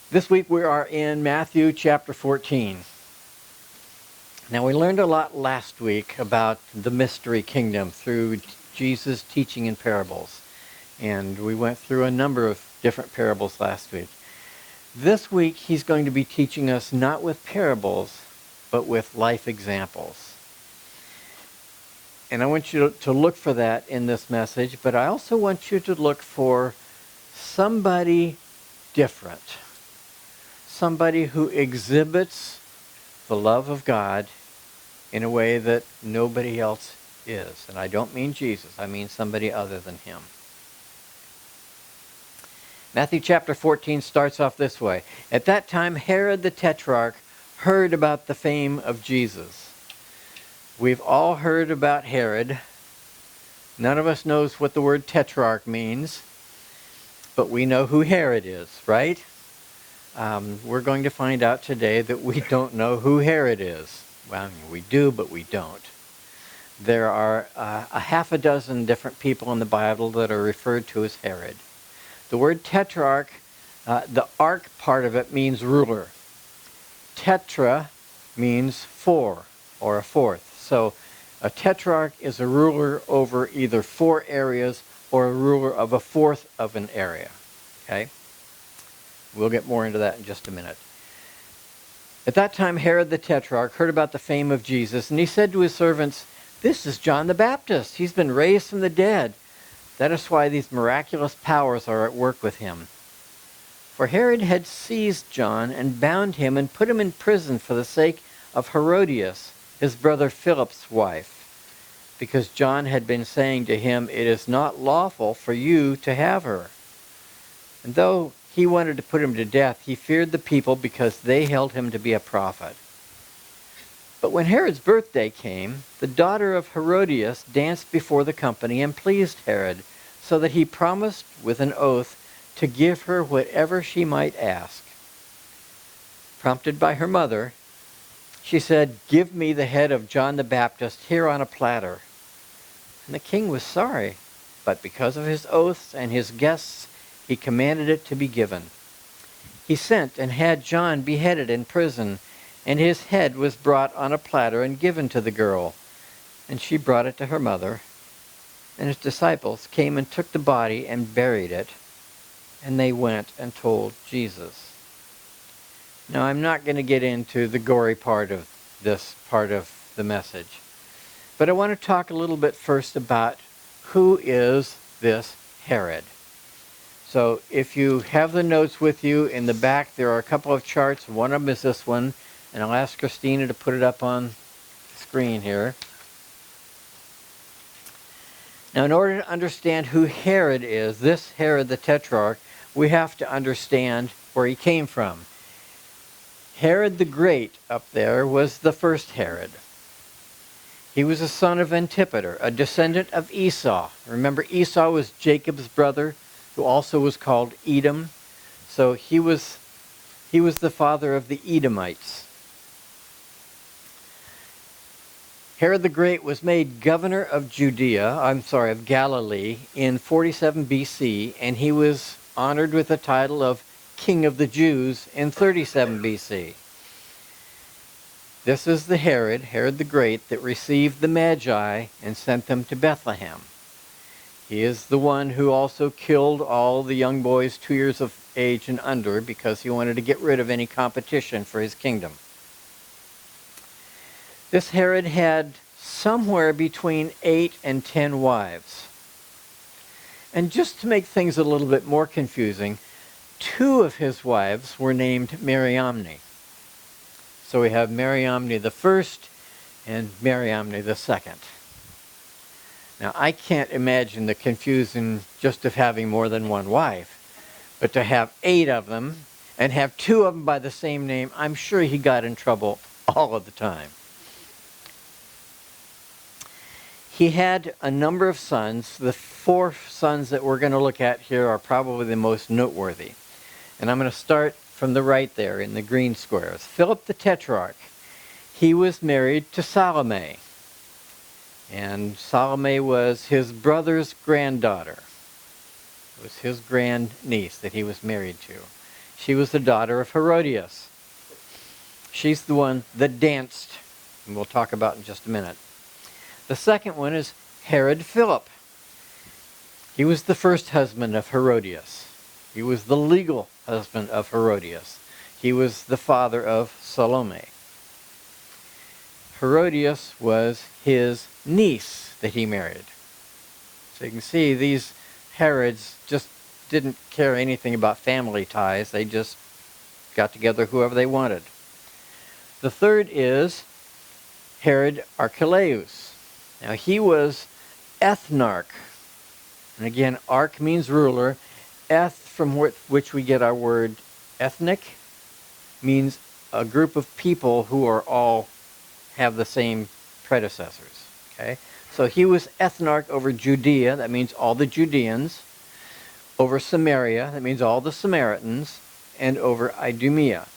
This week we are in Matthew chapter 14. Now we learned a lot last week about the mystery kingdom through Jesus' teaching in parables. And we went through a number of different parables last week. This week he's going to be teaching us not with parables, but with life examples. And I want you to look for that in this message, but I also want you to look for somebody different. Somebody who exhibits the love of God in a way that nobody else is. And I don't mean Jesus, I mean somebody other than him. Matthew chapter 14 starts off this way. At that time, Herod the Tetrarch heard about the fame of Jesus. We've all heard about Herod. None of us knows what the word tetrarch means, but we know who Herod is, right? We're going to find out today that we don't know who Herod is. Well, I mean, we do, but we don't. There are a half a dozen different people in the Bible that are referred to as Herod. The word tetrarch, the arch part of it means ruler. Tetra means four, or a fourth. So a tetrarch is a ruler over either 4 areas or a ruler of a fourth of an area. Okay? We'll get more into that in just a minute. At that time, Herod the Tetrarch heard about the fame of Jesus, and he said to his servants, "This is John the Baptist. He's been raised from the dead. That is why these miraculous powers are at work with him." For Herod had seized John and bound him and put him in prison for the sake of Herodias, his brother Philip's wife, because John had been saying to him, "It is not lawful for you to have her." And though he wanted to put him to death, he feared the people because they held him to be a prophet. But when Herod's birthday came, the daughter of Herodias danced before the company and pleased Herod, so that he promised with an oath to give her whatever she might ask. Prompted by her mother, she said, "Give me the head of John the Baptist here on a platter." And the king was sorry, but because of his oaths and his guests, he commanded it to be given. He sent and had John beheaded in prison, and his head was brought on a platter and given to the girl. And she brought it to her mother. And his disciples came and took the body and buried it. And they went and told Jesus. Now, I'm not going to get into the gory part of this part of the message. But I want to talk a little bit first about who is this Herod. So if you have the notes with you, in the back there are a couple of charts. One of them is this one, and I'll ask Christina to put it up on the screen here. Now, in order to understand who Herod is, this Herod the Tetrarch, we have to understand where he came from. Herod the Great up there was the first Herod. He was a son of Antipater, a descendant of Esau. Remember, Esau was Jacob's brother, who also was called Edom. So he was the father of the Edomites. Herod the Great was made governor of Galilee in 47 BC, and he was honored with the title of King of the Jews in 37 BC. This is the Herod the Great, that received the Magi and sent them to Bethlehem. He is the one who also killed all the young boys 2 years of age and under because he wanted to get rid of any competition for his kingdom. This Herod had somewhere between 8 and 10 wives. And just to make things a little bit more confusing, 2 of his wives were named Mariamne. So we have Mariamne the first and Mariamne the second. Now, I can't imagine the confusion just of having more than one wife, but to have 8 of them and have 2 of them by the same name, I'm sure he got in trouble all of the time. He had a number of sons. The 4 sons that we're going to look at here are probably the most noteworthy. And I'm going to start from the right there in the green squares. Philip the Tetrarch. He was married to Salome. And Salome was his brother's granddaughter. It was his grandniece that he was married to. She was the daughter of Herodias. She's the one that danced, and we'll talk about in just a minute. The second one is Herod Philip. He was the first husband of Herodias. He was the legal husband of Herodias. He was the father of Salome. Herodias was his niece that he married. So you can see these Herods just didn't care anything about family ties. They just got together whoever they wanted. The third is Herod Archelaus. Now he was ethnarch. And again, arch means ruler. Eth, from which we get our word ethnic, means a group of people who are all have the same predecessors. Okay? So he was ethnarch over Judea, that means all the Judeans, over Samaria, that means all the Samaritans, and over Idumea.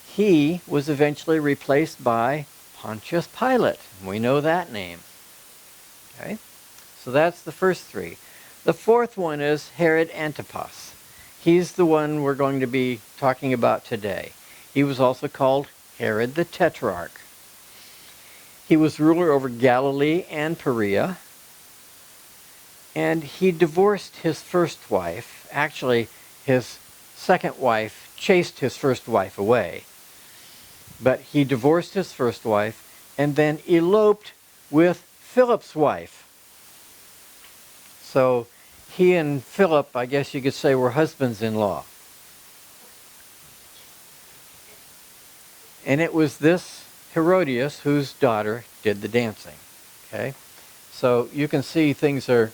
He was eventually replaced by Pontius Pilate. We know that name. Okay? So that's the first three. The fourth one is Herod Antipas. He's the one we're going to be talking about today. He was also called Herod the Tetrarch. He was ruler over Galilee and Perea. And he divorced his first wife. Actually, his second wife chased his first wife away. But he divorced his first wife and then eloped with Philip's wife. So he and Philip, I guess you could say, were husbands-in-law. And it was this Herodias whose daughter did the dancing. Okay? So you can see things are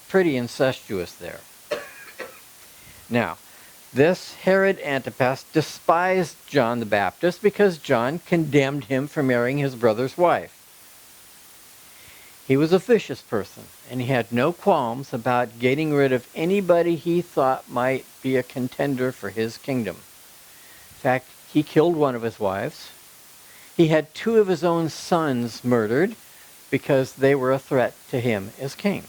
pretty incestuous there. Now, this Herod Antipas despised John the Baptist because John condemned him for marrying his brother's wife. He was a vicious person, and he had no qualms about getting rid of anybody he thought might be a contender for his kingdom. In fact, he killed one of his wives. He had two of his own sons murdered because they were a threat to him as king.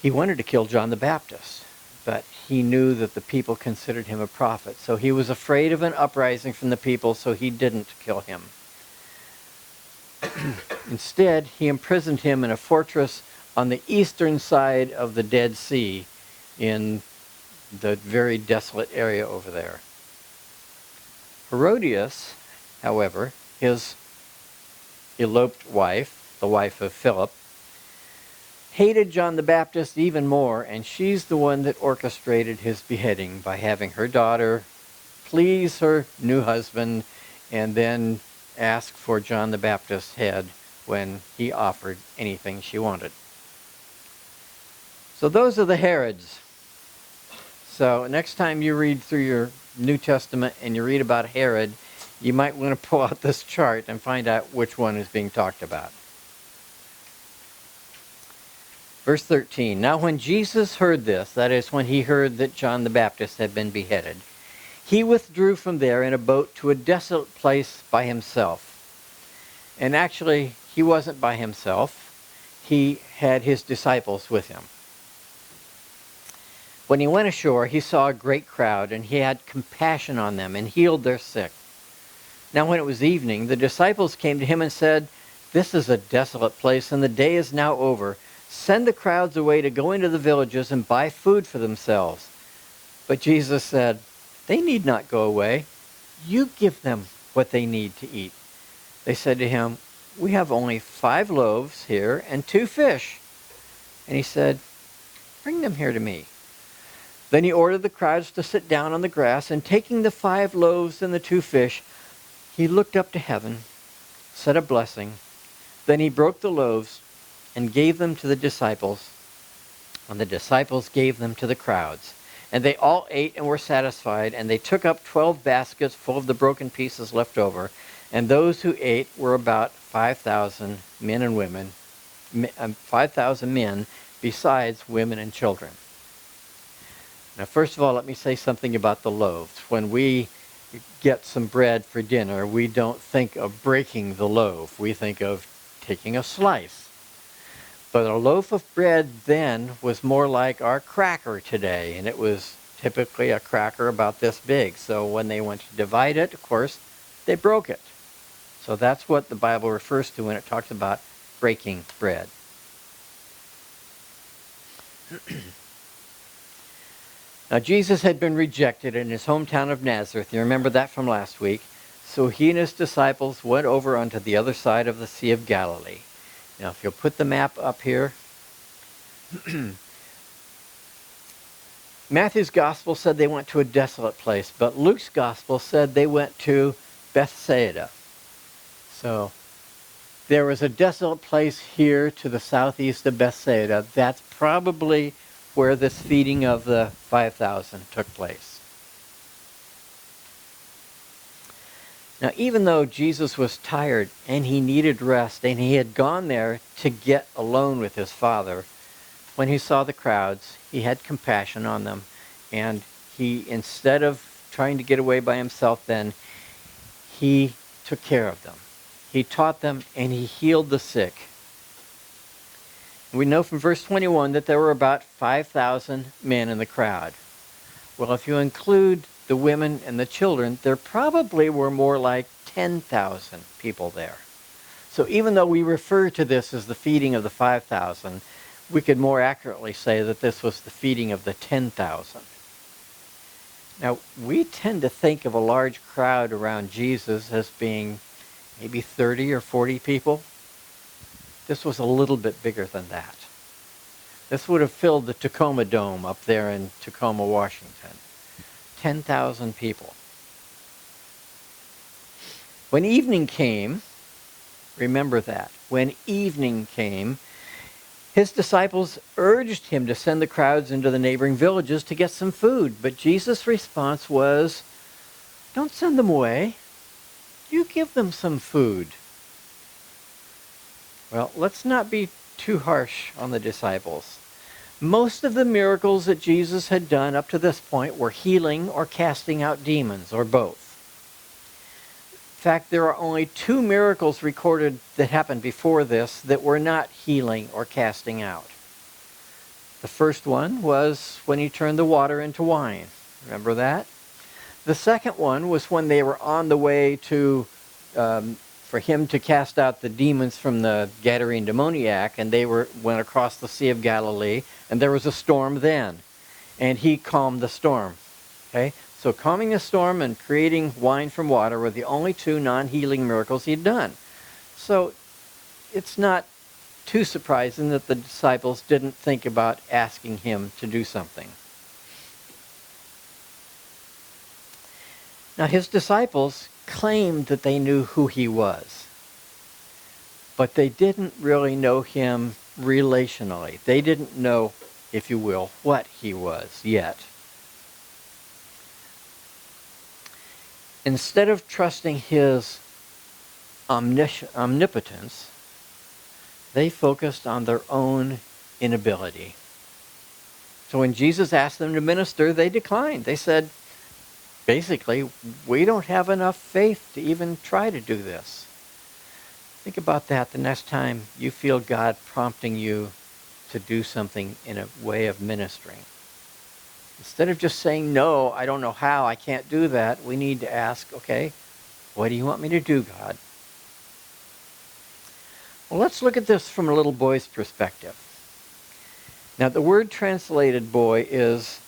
He wanted to kill John the Baptist, but he knew that the people considered him a prophet. So he was afraid of an uprising from the people, so he didn't kill him. Instead, he imprisoned him in a fortress on the eastern side of the Dead Sea in the very desolate area over there. Herodias, however, his eloped wife, the wife of Philip, hated John the Baptist even more, and she's the one that orchestrated his beheading by having her daughter please her new husband and then ask for John the Baptist's head when he offered anything she wanted. So those are the Herods. So next time you read through your New Testament and you read about Herod, you might want to pull out this chart and find out which one is being talked about. Verse 13, now when Jesus heard this, that is when he heard that John the Baptist had been beheaded, he withdrew from there in a boat to a desolate place by himself. And actually, he wasn't by himself. He had his disciples with him. When he went ashore, he saw a great crowd, and he had compassion on them and healed their sick. Now when it was evening, the disciples came to him and said, this is a desolate place, and the day is now over. Send the crowds away to go into the villages and buy food for themselves. But Jesus said, they need not go away. You give them what they need to eat. They said to him, we have only 5 loaves here and 2 fish. And he said, bring them here to me. Then he ordered the crowds to sit down on the grass, and taking the 5 loaves and the 2 fish, he looked up to heaven, said a blessing. Then he broke the loaves and gave them to the disciples, and the disciples gave them to the crowds. And they all ate and were satisfied, and they took up 12 baskets full of the broken pieces left over. And those who ate were about 5,000 men and women, 5,000 men, besides women and children. Now, first of all, let me say something about the loaves. When we get some bread for dinner, we don't think of breaking the loaf. We think of taking a slice. But a loaf of bread then was more like our cracker today, and it was typically a cracker about this big. So when they went to divide it, of course, they broke it. So that's what the Bible refers to when it talks about breaking bread. Now, Jesus had been rejected in his hometown of Nazareth. You remember that from last week. So he and his disciples went over onto the other side of the Sea of Galilee. Now, if you'll put the map up here. Matthew's gospel said they went to a desolate place, but Luke's gospel said they went to Bethsaida. So there was a desolate place here to the southeast of Bethsaida. That's probably where this feeding of the 5,000 took place. Now, even though Jesus was tired and he needed rest, and he had gone there to get alone with his Father, when he saw the crowds, he had compassion on them, and he, instead of trying to get away by himself then, he took care of them. He taught them, and he healed the sick. We know from verse 21 that there were about 5,000 men in the crowd. Well, if you include the women and the children, there probably were more like 10,000 people there. So even though we refer to this as the feeding of the 5,000, we could more accurately say that this was the feeding of the 10,000. Now, we tend to think of a large crowd around Jesus as being maybe 30 or 40 people. This was a little bit bigger than that. This would have filled the Tacoma Dome up there in Tacoma, Washington. 10,000 people. When evening came, remember that, when evening came, his disciples urged him to send the crowds into the neighboring villages to get some food. But Jesus' response was, "Don't send them away. You give them some food." Well, let's not be too harsh on the disciples. Most of the miracles that Jesus had done up to this point were healing or casting out demons, or both. In fact, there are only 2 miracles recorded that happened before this that were not healing or casting out. The first one was when he turned the water into wine. Remember that? The second one was when they were on the way to for him to cast out the demons from the Gadarene demoniac, and they went across the Sea of Galilee, and there was a storm then, and he calmed the storm. Okay, so calming the storm and creating wine from water were the only 2 non-healing miracles he'd done. So it's not too surprising that the disciples didn't think about asking him to do something. Now, his disciples claimed that they knew who he was, but they didn't really know him relationally. They didn't know, if you will, what he was yet. Instead of trusting his omnipotence, they focused on their own inability. So when Jesus asked them to minister, they declined. They said, basically, we don't have enough faith to even try to do this. Think about that the next time you feel God prompting you to do something in a way of ministering. Instead of just saying, "No, I don't know how, I can't do that," we need to ask, okay, what do you want me to do, God? Well, let's look at this from a little boy's perspective. Now, the word translated boy is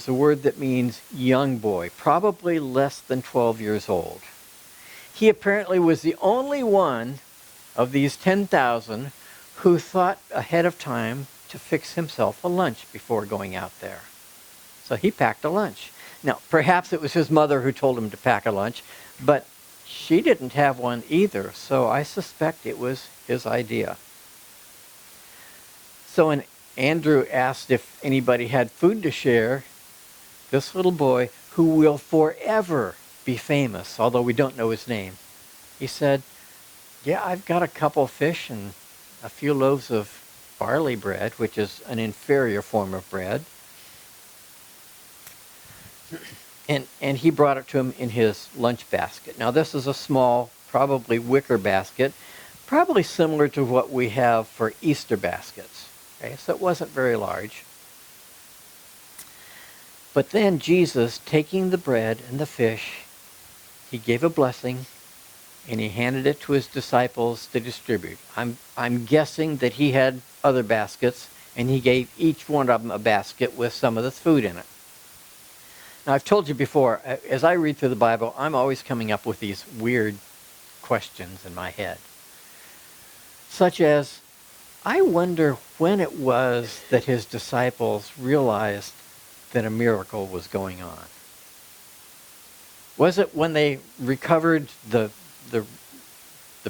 a word that means young boy, probably less than 12 years old. He apparently was the only one of these 10,000 who thought ahead of time to fix himself a lunch before going out there. So he packed a lunch. Now, perhaps it was his mother who told him to pack a lunch, but she didn't have one either, so I suspect it was his idea. So when Andrew asked if anybody had food to share, this little boy, who will forever be famous, although we don't know his name, he said, "Yeah, I've got a couple fish and a few loaves of barley bread," which is an inferior form of bread. And he brought it to him in his lunch basket. Now, this is a small, probably wicker basket, probably similar to what we have for Easter baskets. Okay, so it wasn't very large. But then Jesus, taking the bread and the fish, he gave a blessing, and he handed it to his disciples to distribute. I'm guessing that he had other baskets, and he gave each one of them a basket with some of this food in it. Now, I've told you before, as I read through the Bible, I'm always coming up with these weird questions in my head. Such as, I wonder when it was that his disciples realized that a miracle was going on. Was it when they recovered the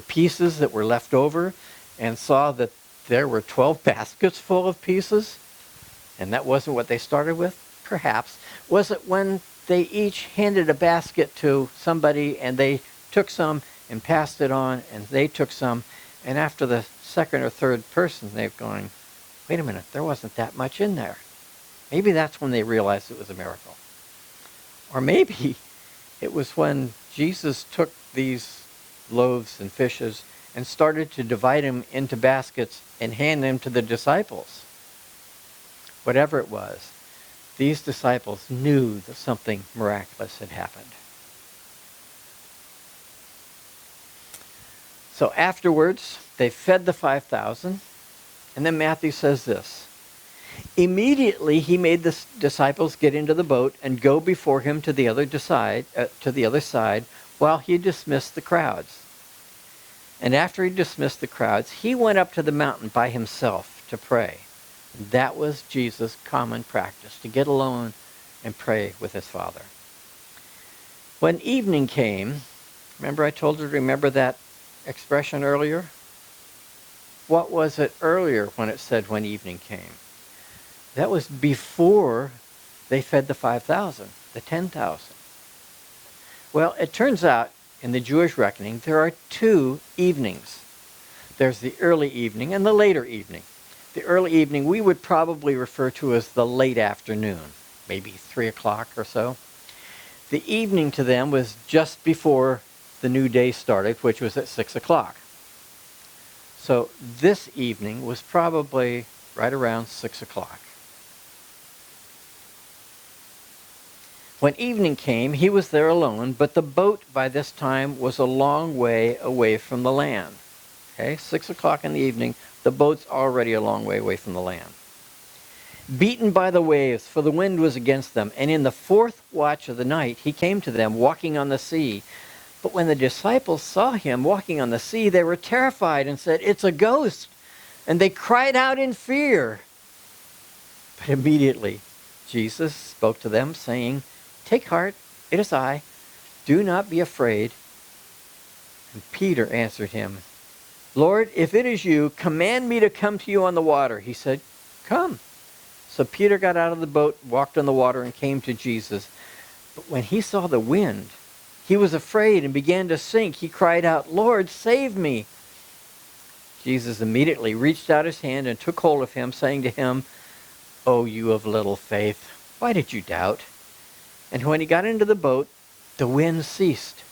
pieces that were left over and saw that there were 12 baskets full of pieces? And that wasn't what they started with? Perhaps. Was it when they each handed a basket to somebody and they took some and passed it on, and they took some, and after the second or third person, they're going, wait a minute, there wasn't that much in there. Maybe that's when they realized it was a miracle. Or maybe it was when Jesus took these loaves and fishes and started to divide them into baskets and hand them to the disciples. Whatever it was, these disciples knew that something miraculous had happened. So afterwards, they fed the 5,000, and then Matthew says this: immediately he made the disciples get into the boat and go before him to the other side, while he dismissed the crowds. And after he dismissed the crowds, he went up to the mountain by himself to pray. That was Jesus' common practice, to get alone and pray with his Father. When evening came, remember I told you to remember that expression earlier? What was it earlier when it said when evening came? That was before they fed the 5,000, the 10,000. Well, it turns out in the Jewish reckoning there are two evenings. There's the early evening and the later evening. The early evening we would probably refer to as the late afternoon, maybe 3 o'clock or so. The evening to them was just before the new day started, which was at 6 o'clock. So this evening was probably right around 6 o'clock. When evening came, he was there alone, but the boat by this time was a long way away from the land. Okay, 6 o'clock in the evening, the boat's already a long way away from the land. Beaten by the waves, for the wind was against them, and in the fourth watch of the night he came to them walking on the sea. But when the disciples saw him walking on the sea, they were terrified and said, "It's a ghost!" And they cried out in fear. But immediately Jesus spoke to them, saying, "Take heart, it is I. Do not be afraid." And Peter answered him, "Lord, if it is you, command me to come to you on the water." He said, "Come." So Peter got out of the boat, walked on the water, and came to Jesus. But when he saw the wind, he was afraid and began to sink. He cried out, "Lord, save me." Jesus immediately reached out his hand and took hold of him, saying to him, "O you of little faith, why did you doubt?" And when he got into the boat, the wind ceased,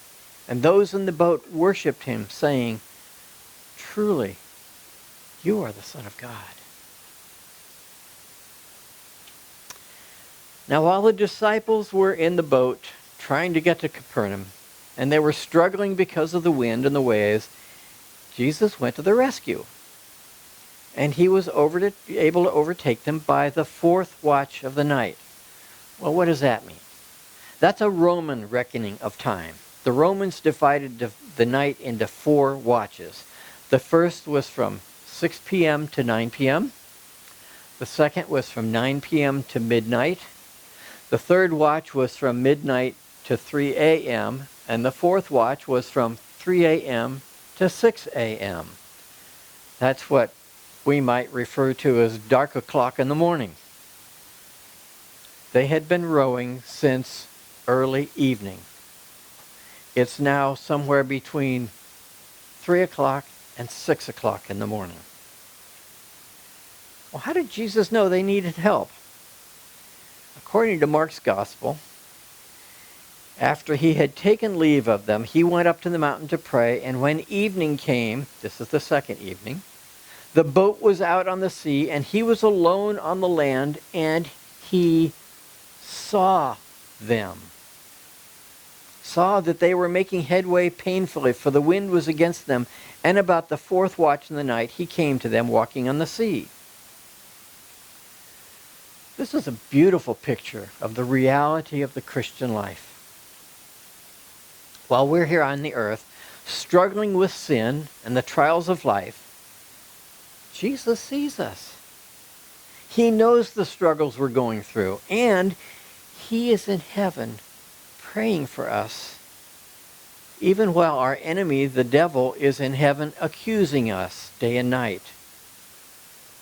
and those in the boat worshipped him, saying, "Truly, you are the Son of God." Now while the disciples were in the boat, trying to get to Capernaum, and they were struggling because of the wind and the waves, Jesus went to their rescue. And he was able to overtake them by the fourth watch of the night. Well, what does that mean? That's a Roman reckoning of time. The Romans divided the night into 4 watches. The first was from 6 p.m. to 9 p.m. The second was from 9 p.m. to midnight. The third watch was from midnight to 3 a.m., and the fourth watch was from 3 a.m. to 6 a.m. That's what we might refer to as dark o'clock in the morning. They had been rowing since early evening. It's now somewhere between 3 o'clock and 6 o'clock in the morning. Well, how did Jesus know they needed help? According to Mark's Gospel, After he had taken leave of them, he went up to the mountain to pray, and when evening came, this is the second evening, the boat was out on the sea, and he was alone on the land, and he saw them. Saw that they were making headway painfully, for the wind was against them, and about the fourth watch in the night he came to them walking on the sea. This is a beautiful picture of the reality of the Christian life. While we're here on the earth, struggling with sin and the trials of life, Jesus sees us. He knows the struggles we're going through, and he is in heaven praying for us, even while our enemy, the devil, is in heaven accusing us day and night.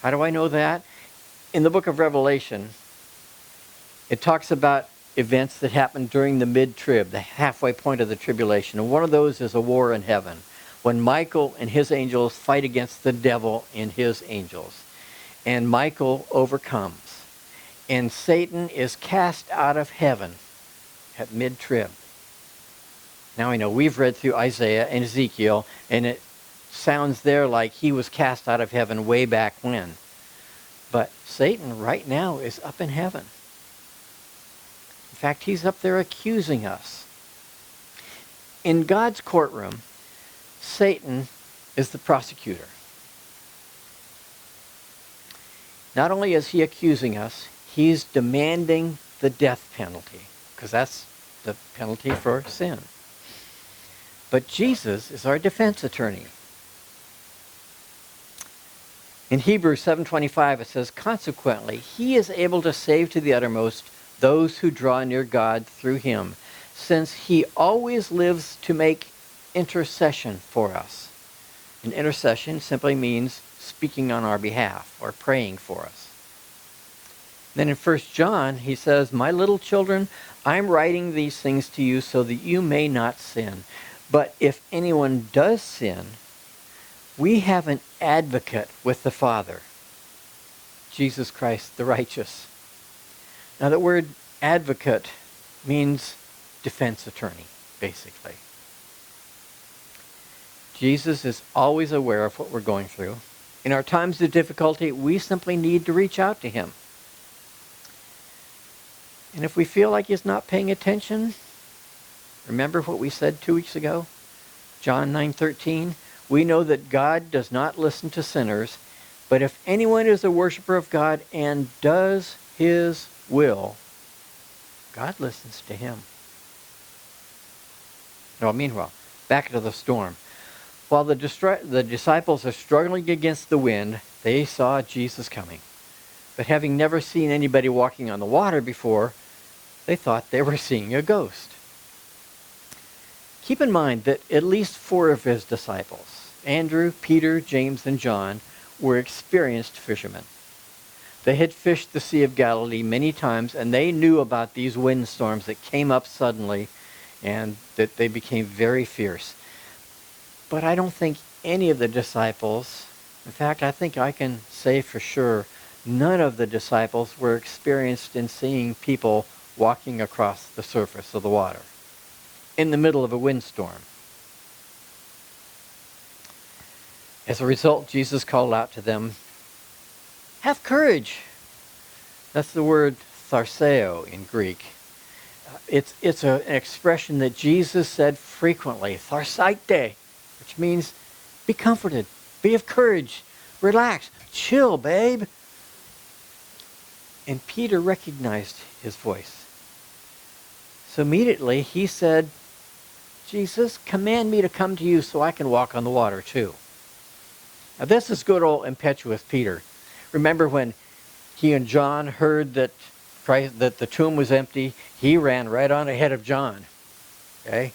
How do I know that? In the book of Revelation, it talks about events that happened during the mid-trib, the halfway point of the tribulation. And one of those is a war in heaven, when Michael and his angels fight against the devil and his angels. And Michael overcomes. And Satan is cast out of heaven at mid-trib. Now I know we've read through Isaiah and Ezekiel, and it sounds there like he was cast out of heaven way back when. But Satan right now is up in heaven. In fact, he's up there accusing us. In God's courtroom, Satan is the prosecutor. Not only is he accusing us, he's demanding the death penalty, because that's the penalty for sin. But Jesus is our defense attorney. In Hebrews 7:25 it says, "Consequently, he is able to save to the uttermost those who draw near God through him, since he always lives to make intercession for us." And intercession simply means speaking on our behalf or praying for us. Then in 1 John, he says, "My little children, I'm writing these things to you so that you may not sin. But if anyone does sin, we have an advocate with the Father, Jesus Christ the righteous." Now the word advocate means defense attorney, basically. Jesus is always aware of what we're going through. In our times of difficulty, we simply need to reach out to him. And if we feel like he's not paying attention, remember what we said 2 weeks ago? John 9:13. We know that God does not listen to sinners, but if anyone is a worshiper of God and does his will, God listens to him. Now, meanwhile, back to the storm. While the disciples are struggling against the wind, they saw Jesus coming. But having never seen anybody walking on the water before, they thought they were seeing a ghost. Keep in mind that at least 4 of his disciples, Andrew, Peter, James, and John, were experienced fishermen. They had fished the Sea of Galilee many times, and they knew about these windstorms that came up suddenly and that they became very fierce. But I don't think any of the disciples, in fact, I think I can say for sure, none of the disciples were experienced in seeing people walking across the surface of the water in the middle of a windstorm. As a result, Jesus called out to them, "Have courage." That's the word tharseo in Greek. It's an expression that Jesus said frequently, tharsaite, which means be comforted, be of courage, relax, chill, babe. And Peter recognized his voice. So immediately he said, "Jesus, command me to come to you so I can walk on the water too." Now this is good old impetuous Peter. Remember when he and John heard that the tomb was empty, he ran right on ahead of John. Okay?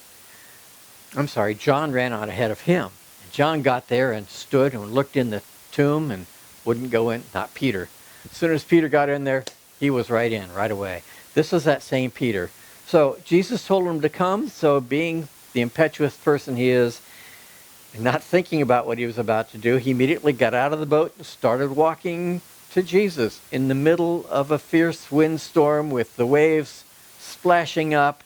I'm sorry, John ran on ahead of him. And John got there and stood and looked in the tomb and wouldn't go in, not Peter. As soon as Peter got in there, he was right in, right away. This was that same Peter. So Jesus told him to come, so being the impetuous person he is, and not thinking about what he was about to do, he immediately got out of the boat and started walking to Jesus in the middle of a fierce windstorm with the waves splashing up.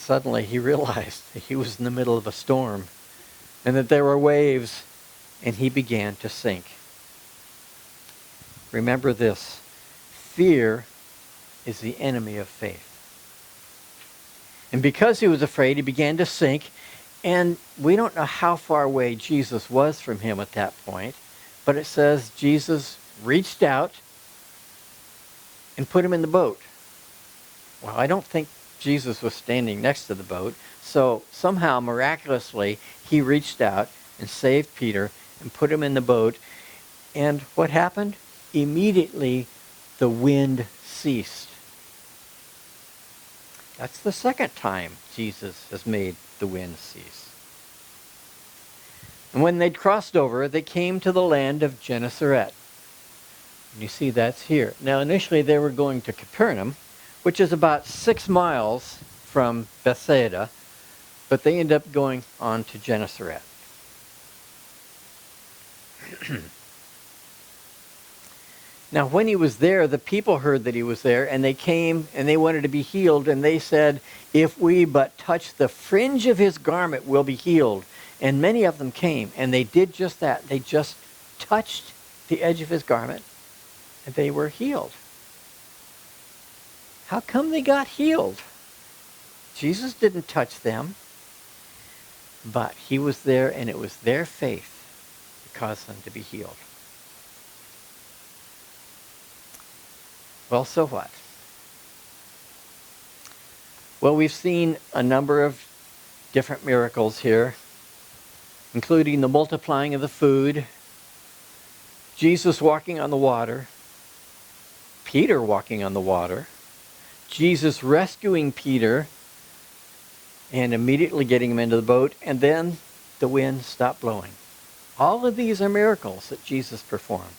suddenly he realized that he was in the middle of a storm and that there were waves, and he began to sink. Remember this: fear is the enemy of faith. And because he was afraid, he began to sink, and we don't know how far away Jesus was from him at that point, but it says Jesus reached out and put him in the boat. Well, I don't think Jesus was standing next to the boat, so somehow, miraculously, he reached out and saved Peter and put him in the boat. And what happened? Immediately, the wind ceased. That's the second time Jesus has made the wind cease. And when they'd crossed over, they came to the land of Gennesaret. And you see that's here. Now, initially, they were going to Capernaum, which is about 6 miles from Bethsaida, but they end up going on to Gennesaret. Now, when he was there, the people heard that he was there, and they came and they wanted to be healed, and they said, "If we but touch the fringe of his garment, we'll be healed." And many of them came, and they did just that. They just touched the edge of his garment, and they were healed. How come they got healed? Jesus didn't touch them, but he was there, and it was their faith that caused them to be healed. Well, so what? Well, we've seen a number of different miracles here, including the multiplying of the food, Jesus walking on the water, Peter walking on the water, Jesus rescuing Peter and immediately getting him into the boat, and then the wind stopped blowing. All of these are miracles that Jesus performed.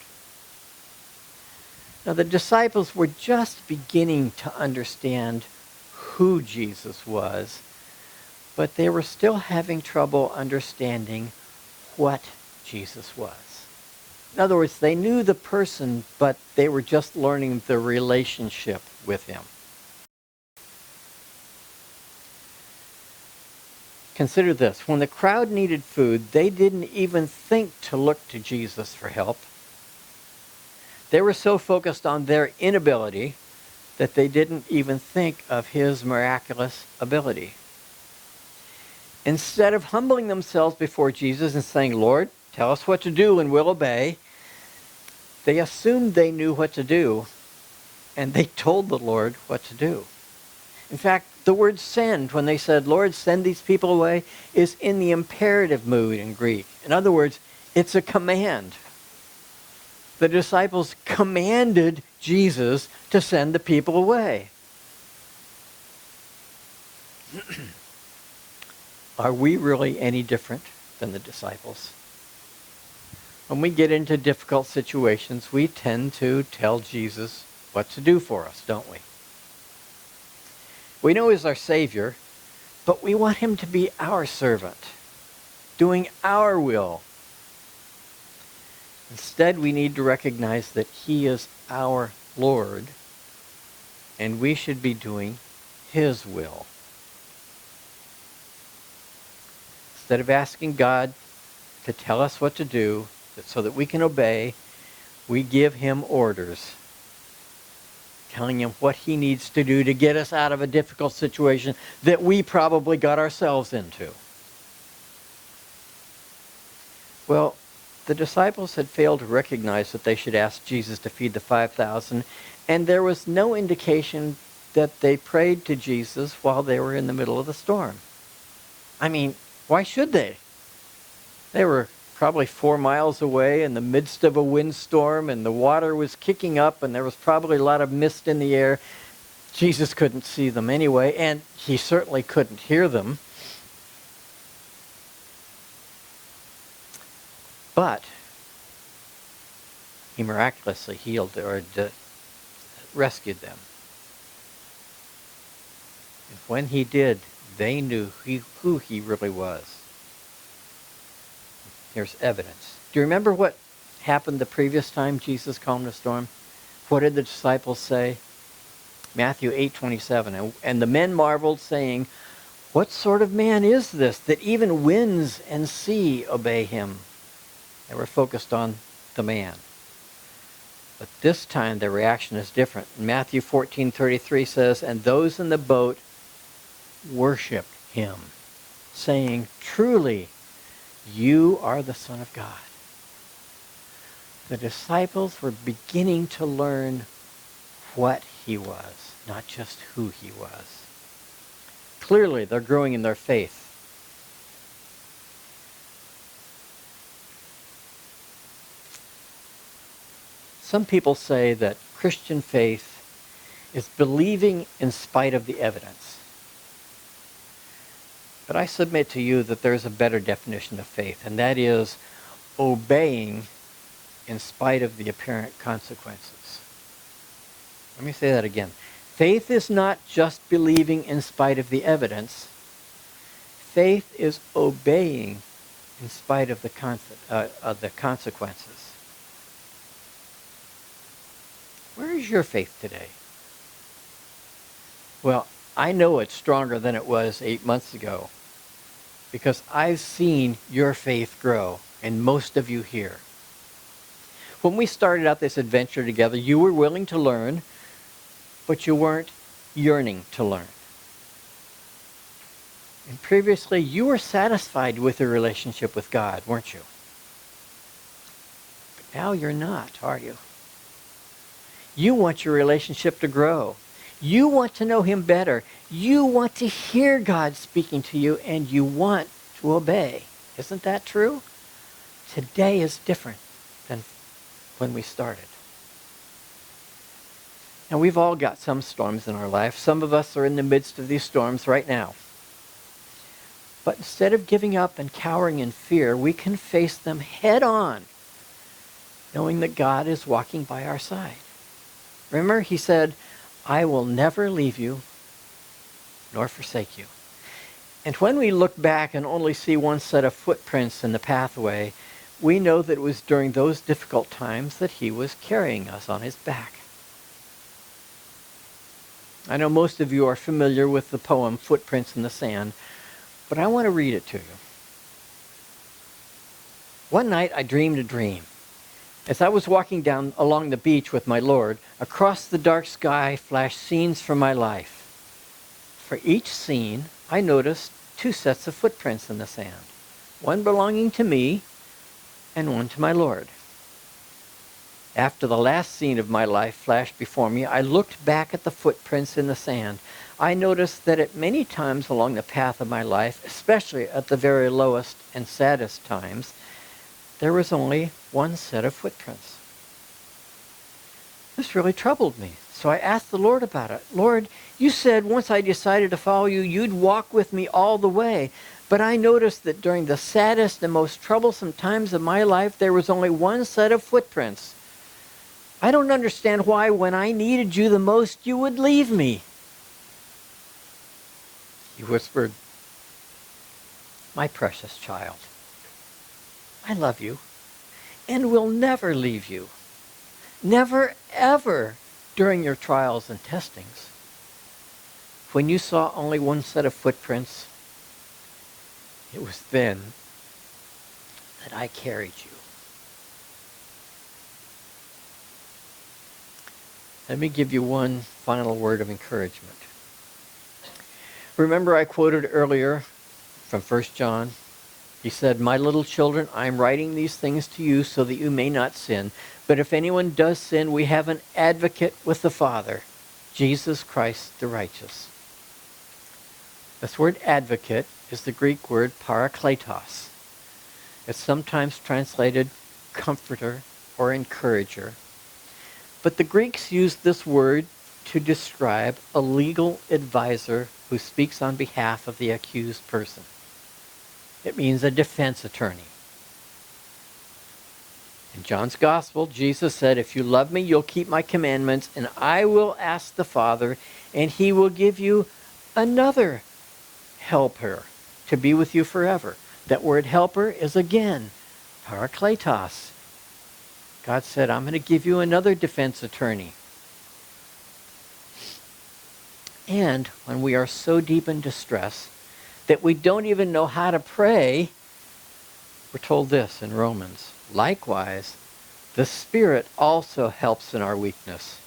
Now, the disciples were just beginning to understand who Jesus was, but they were still having trouble understanding what Jesus was. In other words, they knew the person, but they were just learning the relationship with him. Consider this. When the crowd needed food, they didn't even think to look to Jesus for help. They were so focused on their inability that they didn't even think of his miraculous ability. Instead of humbling themselves before Jesus and saying, "Lord, tell us what to do and we'll obey," they assumed they knew what to do, and they told the Lord what to do. In fact, the word send, when they said, "Lord, send these people away," is in the imperative mood in Greek. In other words, it's a command. The disciples commanded Jesus to send the people away. Are we really any different than the disciples? When we get into difficult situations, we tend to tell Jesus what to do for us, don't we? We know he's our Savior, but we want him to be our servant, doing our will. Instead, we need to recognize that he is our Lord, and we should be doing his will. Instead of asking God to tell us what to do so that we can obey, we give him orders, telling him what he needs to do to get us out of a difficult situation that we probably got ourselves into. Well, the disciples had failed to recognize that they should ask Jesus to feed the 5,000, and there was no indication that they prayed to Jesus while they were in the middle of the storm. I mean, why should they? They were probably 4 miles away in the midst of a windstorm, and the water was kicking up, and there was probably a lot of mist in the air. Jesus couldn't see them anyway, and he certainly couldn't hear them. But he miraculously healed or rescued them. And when he did, they knew who he really was. Here's evidence. Do you remember what happened the previous time Jesus calmed the storm? What did the disciples say? Matthew 8:27. And the men marveled, saying, What sort of man is this that even winds and sea obey him? They were focused on the man. But this time the reaction is different. Matthew 14:33 says, "And those in the boat worshiped him, saying, 'Truly, you are the Son of God.'" The disciples were beginning to learn what he was, not just who he was. Clearly, they're growing in their faith. Some people say that Christian faith is believing in spite of the evidence. But I submit to you that there's a better definition of faith, and that is obeying in spite of the apparent consequences. Let me say that again. Faith is not just believing in spite of the evidence. Faith is obeying in spite of the consequences. Where is your faith today? Well, I know it's stronger than it was 8 months ago because I've seen your faith grow, and most of you here. When we started out this adventure together, you were willing to learn, but you weren't yearning to learn. And previously, you were satisfied with your relationship with God, weren't you? But now you're not, are you? You want your relationship to grow. You want to know him better. You want to hear God speaking to you, and you want to obey. Isn't that true? Today is different than when we started. And we've all got some storms in our life. Some of us are in the midst of these storms right now. But instead of giving up and cowering in fear, we can face them head on, knowing that God is walking by our side. Remember, he said, "I will never leave you nor forsake you." And when we look back and only see one set of footprints in the pathway, we know that it was during those difficult times that he was carrying us on his back. I know most of you are familiar with the poem Footprints in the Sand, but I want to read it to you. "One night I dreamed a dream. As I was walking down along the beach with my Lord, across the dark sky flashed scenes from my life. For each scene, I noticed 2 sets of footprints in the sand, one belonging to me and one to my Lord. After the last scene of my life flashed before me, I looked back at the footprints in the sand. I noticed that at many times along the path of my life, especially at the very lowest and saddest times, there was only one set of footprints. This really troubled me, so I asked the Lord about it. Lord, you said once I decided to follow you, you'd walk with me all the way. But I noticed that during the saddest and most troublesome times of my life, there was only one set of footprints. I don't understand why, when I needed you the most, you would leave me." He whispered, "My precious child, I love you and will never leave you. Never, ever during your trials and testings. When you saw only one set of footprints, it was then that I carried you." Let me give you one final word of encouragement. Remember I quoted earlier from 1 John? He said, "My little children, I am writing these things to you so that you may not sin. But if anyone does sin, we have an advocate with the Father, Jesus Christ the righteous." This word advocate is the Greek word parakletos. It's sometimes translated comforter or encourager. But the Greeks used this word to describe a legal advisor who speaks on behalf of the accused person. It means a defense attorney. In John's Gospel, Jesus said, "If you love me, you'll keep my commandments, and I will ask the Father, and he will give you another helper to be with you forever." That word helper is again parakletos. God said, "I'm going to give you another defense attorney." And when we are so deep in distress that we don't even know how to pray, we're told this in Romans. Likewise, the Spirit also helps in our weakness.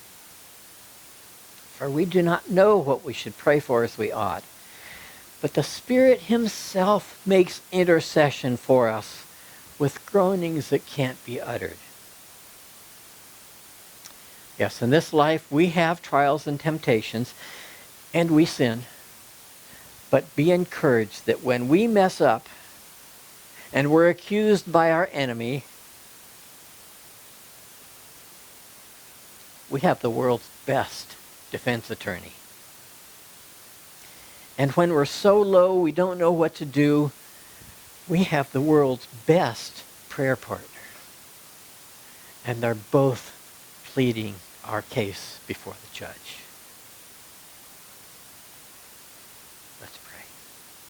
For we do not know what we should pray for as we ought. But the Spirit himself makes intercession for us with groanings that can't be uttered. Yes, in this life we have trials and temptations, and we sin. But be encouraged that when we mess up and we're accused by our enemy, we have the world's best defense attorney. And when we're so low we don't know what to do, we have the world's best prayer partner. And they're both pleading our case before the judge.